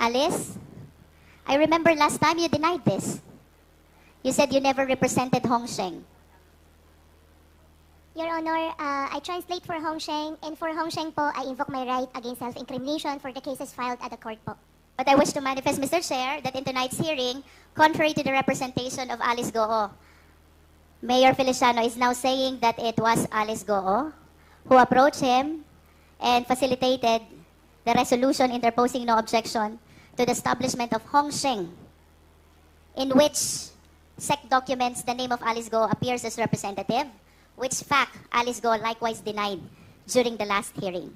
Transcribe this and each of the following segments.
Alice, I remember last time you denied this. You said you never represented Hong Sheng. Your Honor, I translate for Hong Sheng, and for Hong Sheng po, I invoke my right against self-incrimination for the cases filed at the court po. But I wish to manifest, Mr. Chair, that in tonight's hearing, contrary to the representation of Alice Goo, Mayor Feliciano is now saying that it was Alice Goo who approached him and facilitated the resolution interposing no objection to the establishment of Hong Sheng, in which SEC documents the name of Alice Goo appears as representative, which fact Alice Goo likewise denied during the last hearing.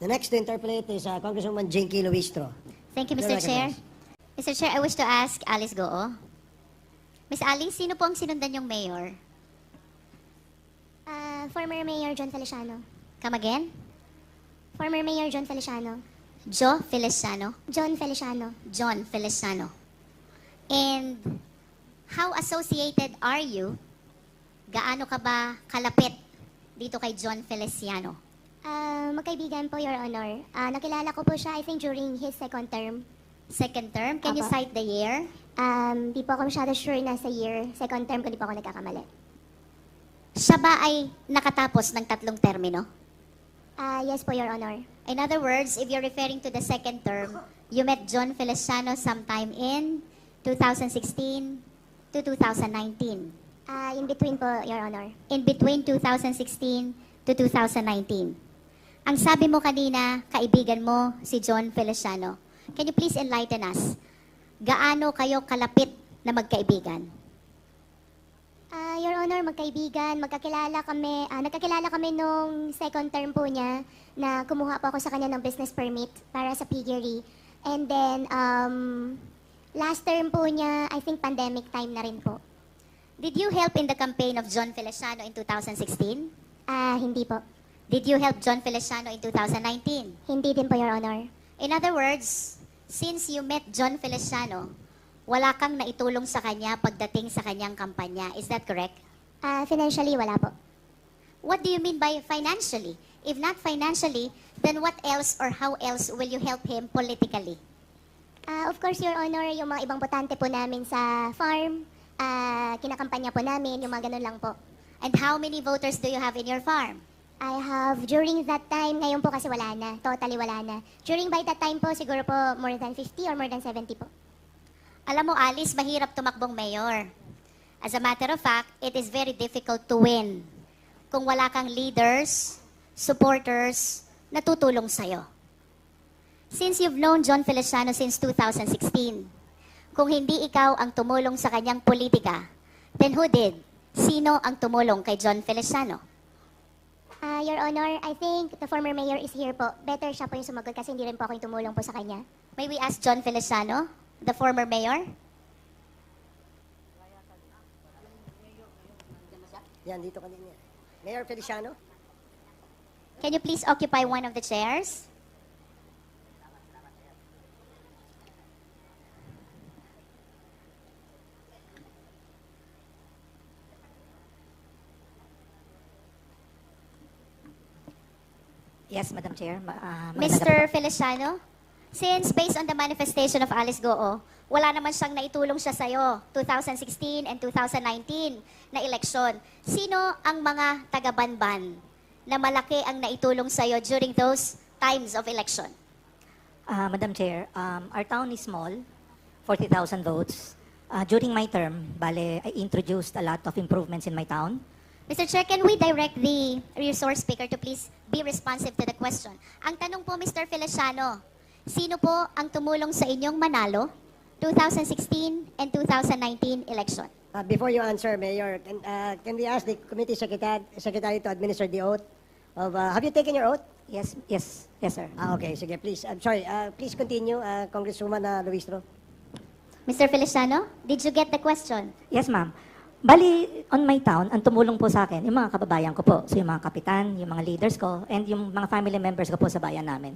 The next to interpolate is Congresswoman Jinky Luistro. Thank you, Mr. You're Chair. recognized. Mr. Chair, I wish to ask Alice Goo. Miss Alice, sino po ang sinundan yung mayor? Former Mayor John Feliciano. Come again? Former Mayor John Feliciano. Joe Feliciano. John Feliciano. John Feliciano. And how associated are you? Gaano ka ba kalapit dito kay John Feliciano? Magkaibigan po, Your Honor. Nakilala ko po siya, I think, during his second term. Second term? Can you Apa. cite the year? Di po ako masyado sure na sa year. Second term ko, di po ako nagkakamali. Siya ba ay nakatapos ng 3 termino? Yes po, Your Honor. In other words, if you're referring to the second term, you met John Feliciano sometime in 2016 to 2019. In between po, Your Honor. In between 2016 to 2019. Ang sabi mo kanina, kaibigan mo si John Feliciano. Can you please enlighten us? Gaano kayo kalapit na magkaibigan? Your Honor, magkaibigan, nagkakilala kami nung second term po niya na kumuha po ako sa kanya ng business permit para sa piggery. And then, last term po niya, I think pandemic time na rin po. Did you help in the campaign of John Feliciano in 2016? Hindi po. Did you help John Feliciano in 2019? Hindi din po, Your Honor. In other words, since you met John Feliciano, wala kang naitulong sa kanya pagdating sa kanyang kampanya. Is that correct? Financially, wala po. What do you mean by financially? If not financially, then what else or how else will you help him politically? Of course, Your Honor, yung mga ibang botante po namin sa farm, kinakampanya po namin, yung mga ganun lang po. And how many voters do you have in your farm? I have, during that time, ngayon po kasi wala na, totally wala na. During by that time po, siguro po more than 50 or more than 70 po. Alam mo, Alice, mahirap tumakbong mayor. As a matter of fact, it is very difficult to win kung wala kang leaders, supporters, na tutulong sa'yo. Since you've known John Feliciano since 2016, kung hindi ikaw ang tumulong sa kanyang politika, then who did? Sino ang tumulong kay John Feliciano? Your Honor, I think the former mayor is here po. Better siya po yung sumagot kasi hindi rin po ako yung tumulong po sa kanya. May we ask John Feliciano, the former mayor? Yan, dito kanina. Mayor Feliciano? Can you please occupy one of the chairs? Yes, Madam Chair. Mr. Feliciano, since based on the manifestation of Alice Goo, wala naman siyang naitulong siya sa'yo, 2016 and 2019 na eleksyon. Sino ang mga taga-Banban na malaki ang naitulong sa'yo during those times of election? Madam Chair, our town is small, 40,000 votes. During my term, I introduced a lot of improvements in my town. Mr. Chair, can we direct the resource speaker to please be responsive to the question? Ang tanong po, Mr. Feliciano, sino po ang tumulong sa inyong manalo 2016 and 2019 election? Before you answer, Mayor, can we ask the committee secretary to administer the oath? Have you taken your oath? Yes, sir. Okay, sige, please. I'm sorry. Please continue, Congresswoman Luistro. Mr. Feliciano, did you get the question? Yes, ma'am. Bali, on my town, ang tumulong po sa akin, yung mga kababayan ko po. So, yung mga kapitan, yung mga leaders ko, and yung mga family members ko po sa bayan namin.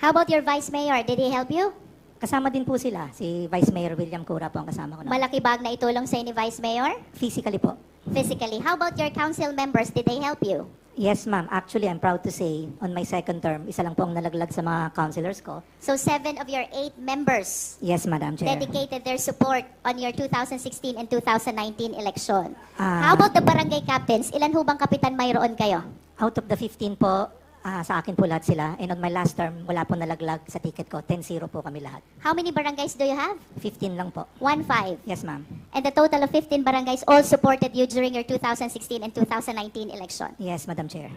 How about your Vice Mayor? Did he help you? Kasama din po sila. Si Vice Mayor William Cura po ang kasama ko. Malaki bag na itulong sa ni Vice Mayor? Physically po. Physically. How about your council members? Did they help you? Yes, ma'am. Actually, I'm proud to say, on my second term, isa lang po ang nalaglag sa mga councilors ko. So 7 of your 8 members Yes, Madam Chair. dedicated their support on your 2016 and 2019 election. Ah. How about the barangay captains? Ilan ho bang kapitan mayroon kayo? Out of the 15 po, sa akin po lahat sila. And on my last term, wala po nalaglag sa ticket ko. 10-0 po kami lahat. How many barangays do you have? 15 lang po. 1-5. Yes, ma'am. And the total of 15 barangays all supported you during your 2016 and 2019 election. Yes, Madam Chair.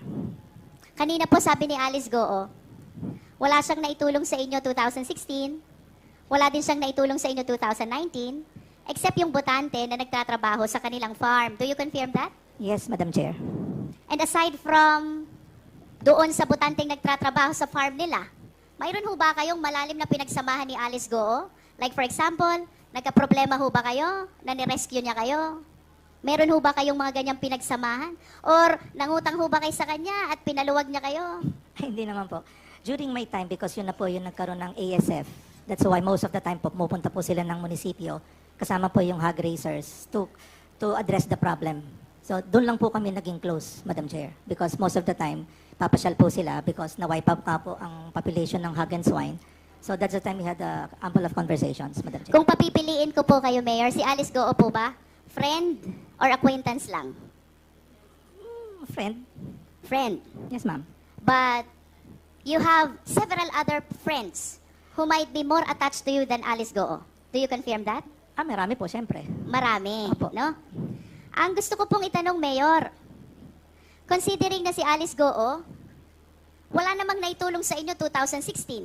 Kanina po sabi ni Alice Goo, wala siyang naitulong sa inyo 2016, wala din siyang naitulong sa inyo 2019, except yung botante na nagtatrabaho sa kanilang farm. Do you confirm that? Yes, Madam Chair. And aside from doon sa botanteng nagtatrabaho sa farm nila, mayroon ho ba kayong malalim na pinagsamahan ni Alice Goo? Like for example, nagka-problema ho ba kayo? Na ni-rescue niya kayo? Meron ho ba kayong mga ganyang pinagsamahan? Or nangutang ho ba kayo sa kanya at pinaluwag niya kayo? Hindi naman po. During my time, because yun na po yung nagkaroon ng ASF, that's why most of the time po, pumupunta po sila ng munisipyo, kasama po yung hog raisers to address the problem. So, doon lang po kami naging close, Madam Chair. Because most of the time, papasyal po sila because na-wipe up ka po ang population ng hog and swine. So, that's the time we had ample of conversations, Madam Chair. Kung papipiliin ko po kayo, Mayor, si Alice Goo po ba? Friend or acquaintance lang? Friend? Friend. Yes, ma'am. But you have several other friends who might be more attached to you than Alice Goo. Do you confirm that? Marami po, syempre. Marami, Opo. no? Ang gusto ko pong itanong, Mayor, considering na si Alice Goo, wala namang naitulong sa inyo 2016.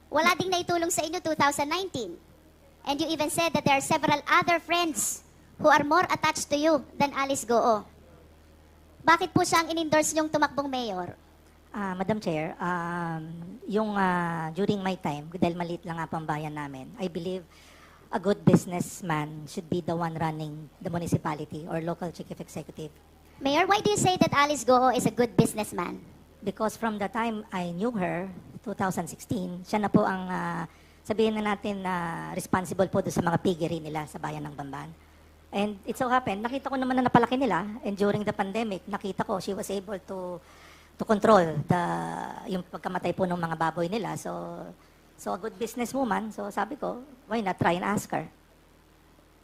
Wala ding naitulong sa inyo 2019. And you even said that there are several other friends who are more attached to you than Alice Goo. Bakit po siya ang in-endorse niyong tumakbong mayor? Madam Chair, yung during my time, dahil maliit lang nga po ang bayan namin, I believe a good businessman should be the one running the municipality or local chief executive. Mayor, why do you say that Alice Goo is a good businessman? Because from the time I knew her, 2016, siya na po ang, sabihin na natin, responsible po doon sa mga piggery nila sa bayan ng Bamban. And it so happened, nakita ko naman na napalaki nila, and during the pandemic, nakita ko she was able to control yung pagkamatay po ng mga baboy nila. So a good businesswoman, so sabi ko, why not try and ask her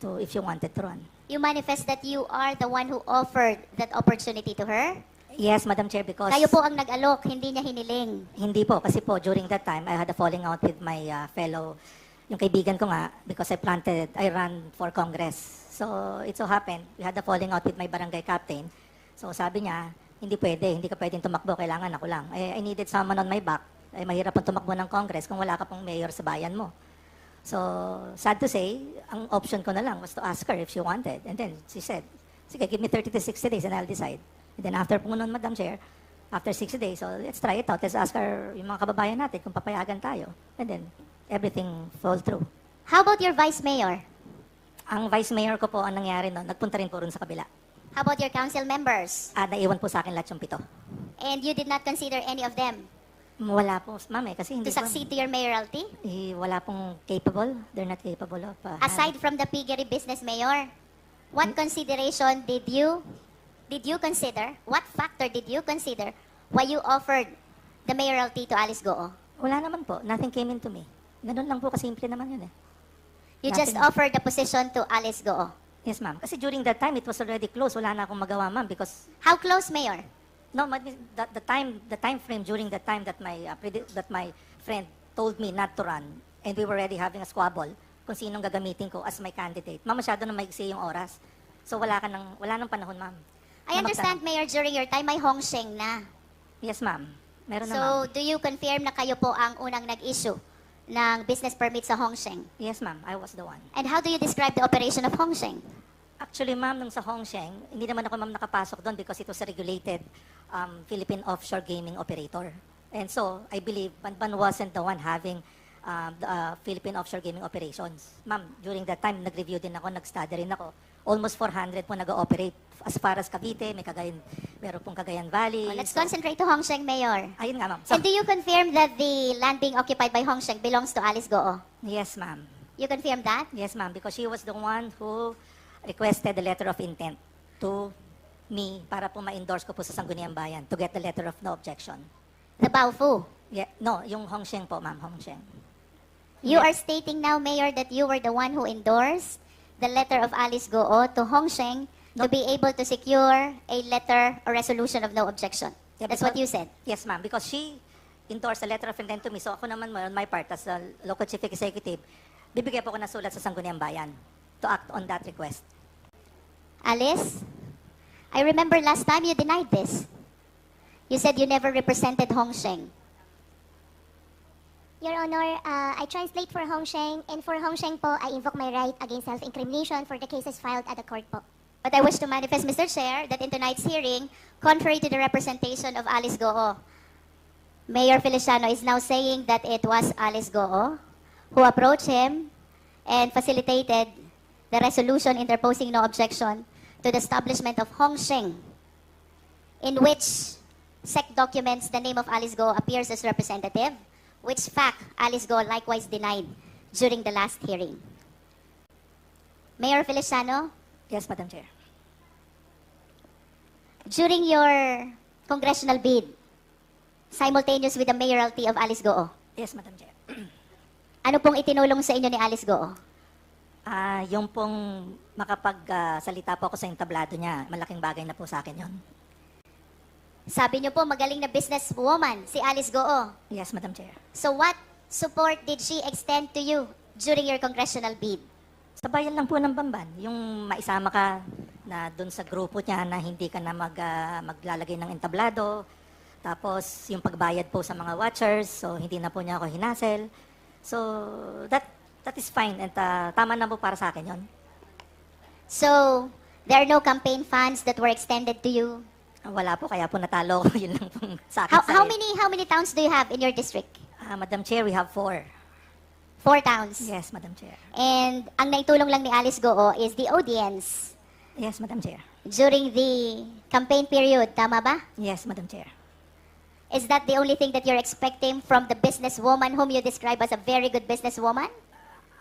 to if you wanted to run. You manifest that you are the one who offered that opportunity to her? Yes, Madam Chair, because... Kayo po ang nag-alok, hindi niya hiniling. Hindi po, kasi po during that time, I had a falling out with my fellow, yung kaibigan ko nga, because I ran for Congress. So it so happened, we had a falling out with my barangay captain. So sabi niya, hindi ka pwedeng tumakbo, kailangan ako lang. I needed someone on my back. Mahirap pong tumakbo ng Congress kung wala ka pong mayor sa bayan mo. So, sad to say, ang option ko na lang was to ask her if she wanted. And then she said, sige, give me 30 to 60 days and I'll decide. And then after po nun, Madam Chair, after 60 days, so let's try it out. Let's ask her, yung mga kababayan natin, kung papayagan tayo. And then, everything fall through. How about your vice mayor? Ang vice mayor ko po, ang nangyari nun, nagpunta rin po rin sa kabila. How about your council members? Naiwan po sa akin lahat yung 7. And you did not consider any of them Wala po, ma'am kasi hindi to succeed to your mayoralty? wala pong capable. They're not capable of... Aside from the piggery business, Mayor, what consideration did you consider? What factor did you consider why you offered the mayoralty to Alice Goo? Wala naman po. Nothing came into me. Ganun lang po, kasimple naman yun eh. You just Nothing. offered the position to Alice Goo. Yes, ma'am. Kasi during that time, it was already closed. Wala na akong magawa, ma'am, because... How close, Mayor? No, the time frame during the time that my friend told me not to run, and we were already having a squabble kung sinong gagamitin ko as my candidate. Ma'am, masyado na maigsi yung oras. So wala nang panahon, ma'am. I understand, Mayor, during your time, may Hongsheng na. Yes, ma'am. Meron na, So, ma'am. do you confirm na kayo po ang unang nag-issue ng business permit sa Hongsheng? Yes, ma'am. I was the one. And how do you describe the operation of Hongsheng? Actually, ma'am, nung sa Hongsheng, hindi naman ako, ma'am, nakapasok doon because it was a regulated Philippine offshore gaming operator. And so, I believe Banban wasn't the one having the Philippine offshore gaming operations. Ma'am, during that time, nag-review din ako, nag-study rin ako. Almost 400 po nag-ooperate as far as Cavite, meron pong Cagayan Valley. Let's So, concentrate to Hongsheng, Mayor. ayun nga, ma'am. So, And do you confirm that the land being occupied by Hongsheng belongs to Alice Goo? yes, ma'am. You confirm that? Yes, ma'am, because she was the one who requested the letter of intent to me para po ma-endorse ko po sa Sangguniang Bayan to get the letter of no objection. The Baofu. Yeah, no, yung Hong Sheng po, ma'am, Hong Sheng. You Yeah. are stating now, Mayor, that you were the one who endorsed the letter of Alice Goo to Hong Sheng to No. be able to secure a letter or resolution of no objection. Yeah, That's what because- you said. Yes, ma'am, because she endorsed a letter of intent to me. So ako naman, on my part, as a local chief executive, bibigay po ko na sulat sa Sangguniang Bayan to act on that request. Alice, I remember last time you denied this. You said you never represented Hong Sheng. Your Honor, I translate for Hong Sheng, and for Hong Sheng po, I invoke my right against self-incrimination for the cases filed at the court po. But I wish to manifest, Mr. Chair, that in tonight's hearing, contrary to the representation of Alice Goo, Mayor Feliciano is now saying that it was Alice Goo who approached him and facilitated the resolution interposing no objection to the establishment of Hong Sheng, in which SEC documents the name of Alice Goo appears as representative, which fact Alice Goo likewise denied during the last hearing. Mayor Feliciano, Yes, Madam Chair. during your congressional bid, simultaneous with the mayoralty of Alice Goo, Yes, Madam Chair. ano pong itinulong sa inyo ni Alice Goo? Yung pong makapagsalita po ako sa entablado niya, malaking bagay na po sa akin yon. Sabi niyo po, magaling na businesswoman si Alice Goo. Yes, Madam Chair. So what support did she extend to you during your congressional bid? Sa bayan lang po ng Bamban, yung maisama ka na doon sa grupo niya na hindi ka na maglalagay ng entablado. Tapos yung pagbayad po sa mga watchers, so hindi na po niya ako hinasel. So that is fine and tama na po para sa akin yon. So, there are no campaign funds that were extended to you? Wala po, kaya po natalo ko. Yun lang po sa akin. How many towns do you have in your district? Madam Chair, we have 4. 4 towns. Yes, Madam Chair. And ang naitulong lang ni Alice Goo is the audience Yes, Madam Chair. during the campaign period. Tama ba? Yes, Madam Chair. Is that the only thing that you're expecting from the businesswoman whom you describe as a very good businesswoman?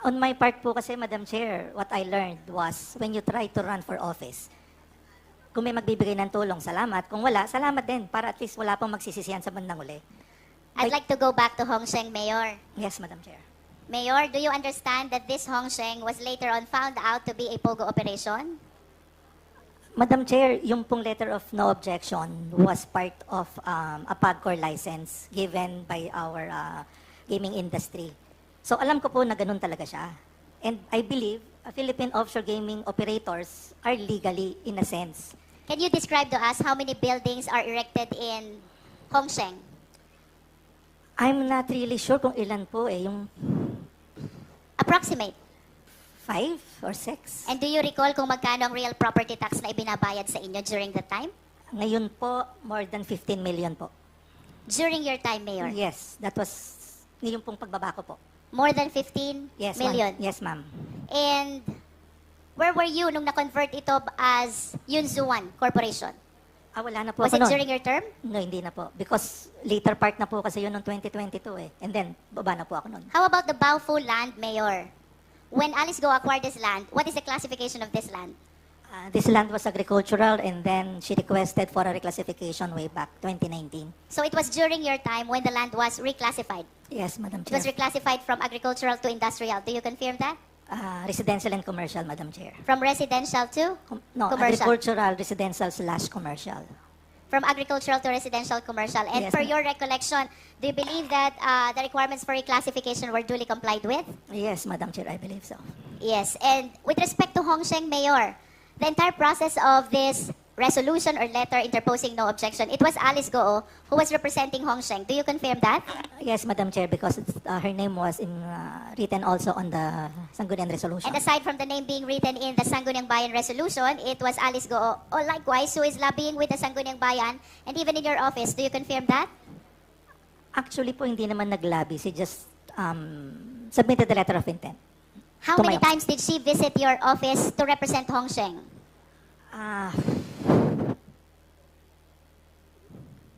On my part po kasi, Madam Chair, what I learned was when you try to run for office, kung may magbibigay ng tulong, salamat. Kung wala, salamat din para at least wala pong magsisisihan sa bandang uli. I'd like to go back to Hong Sheng, Mayor. Yes, Madam Chair. Mayor, do you understand that this Hong Sheng was later on found out to be a POGO operation? Madam Chair, yung pong letter of no objection was part of a PAGCOR license given by our gaming industry. So alam ko po na ganun talaga siya. And I believe Philippine offshore gaming operators are legally in a sense. Can you describe to us how many buildings are erected in Hong Sheng? I'm not really sure kung ilan po yung Approximate. 5 or 6. And do you recall kung magkano ang real property tax na ibinabayad sa inyo during that time? Ngayon po, more than 15 million po. During your time, Mayor? Yes, that was ngayon pong pagbaba ko po. More than 15 Yes, million? Ma'am. Yes, ma'am. And where were you nung na-convert ito as Yunzuan Corporation? Wala na po Was ako it nun. during your term? No, hindi na po. Because later part na po kasi yun noong 2022 eh. And then, baba na po ako nun. How about the Baofu land, Mayor? When Alice Go acquired this land, what is the classification of this land? This land was agricultural and then she requested for a reclassification way back 2019. So it was during your time when the land was reclassified. Yes, Madam It was Chair. reclassified from agricultural to industrial. Do you confirm that? Residential and commercial, Madam Chair. From residential to? No, Commercial. agricultural, residential / commercial. From agricultural to residential commercial. And Yes, per ma'am. your recollection, do you believe that the requirements for reclassification were duly complied with? Yes, Madam Chair, I believe so. Yes. And with respect to Hong Sheng, Mayor, the entire process of this resolution or letter interposing no objection, it was Alice Goo who was representing Hong Sheng. Do you confirm that? Yes, Madam Chair, because her name was written also on the Sangguniang Resolution. And aside from the name being written in the Sangguniang Bayan resolution, it was Alice Goo, or likewise, who is lobbying with the Sangguniang Bayan, and even in your office. Do you confirm that? Actually po, hindi naman naglabi. She just submitted the letter of intent. How To many my office. times did she visit your office to represent Hong Sheng?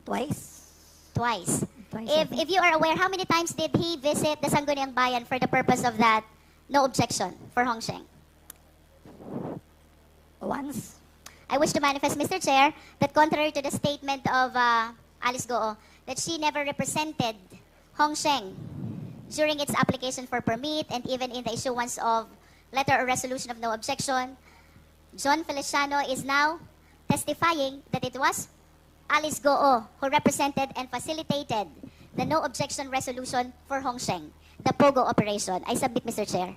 Twice? Twice. Twice, I If, think. if you are aware, how many times did he visit the Sangguniang Bayan for the purpose of that no objection for Hong Sheng? Once? I wish to manifest, Mr. Chair, that contrary to the statement of Alice Goo, that she never represented Hong Sheng during its application for permit and even in the issuance of letter or resolution of no objection, John Feliciano is now testifying that it was Alice Goo who represented and facilitated the no objection resolution for Hong Sheng, the POGO operation. I submit, Mr. Chair.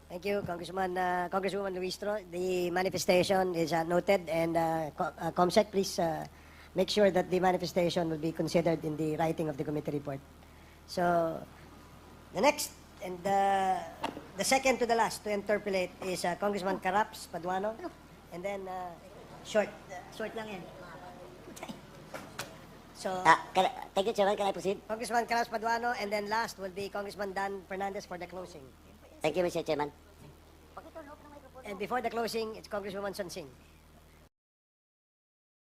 Thank you, Congresswoman Luistro. The manifestation is noted, and COMSEC, please make sure that the manifestation will be considered in the writing of the committee report. So, the next and the second to the last to interpolate is Congressman Caraps Paduano, and then short lang yan. So, Thank you, Chairman. Can I proceed? Congressman Caraps Paduano, and then last will be Congressman Dan Fernandez for the closing. Thank you, Mr. Chairman. And before the closing, it's Congresswoman Sonsing.